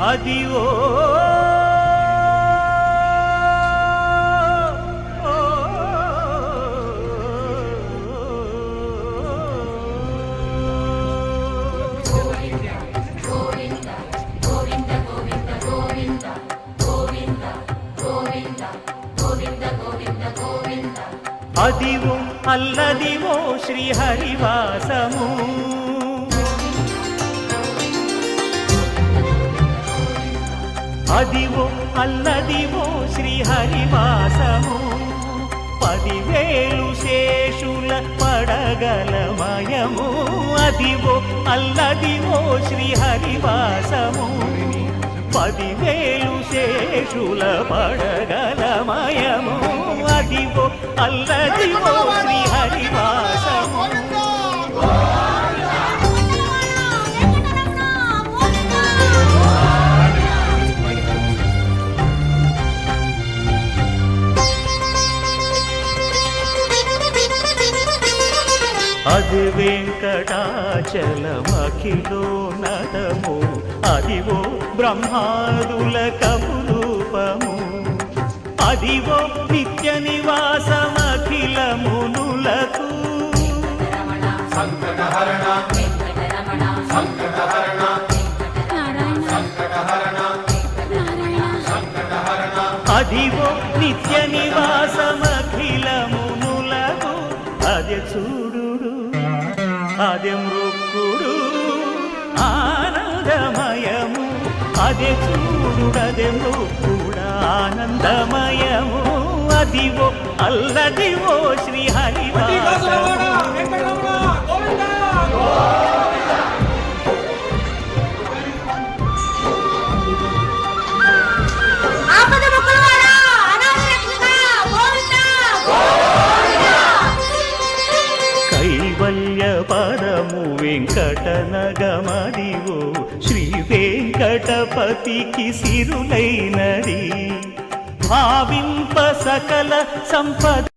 అదివో అదివో అల్లదివో శ్రీహరివాసము అదివో అల్లదివో శ్రీహరివాసము 10,000 శేషుల పడగలమయము అదివో అల్లదివో శ్రీహరివాసము 10,000 శేషుల పడగలమయము అదివో అల్లదివో శ్రీహరివాసము అది వెంకటాచలమఖిలో నదము అదివో బ్రహ్మాదుల కపురూపము అదివో నిత్య నివాసమఖిల మునులకు సంకటహరణ సంకటహరణ అదివో నిత్య నివాసమఖిల మునులకు అది చూడు అదే మృక్కుడు ఆనందమయము అదే చూడుడదే మృక్కుడు ఆనందమయము అదివో అల్లదివో శ్రీహరివాసము పదము వెంకటనగమదివో శ్రీ వెంకటపతికి సిరులైనది భావింప సకల సంపద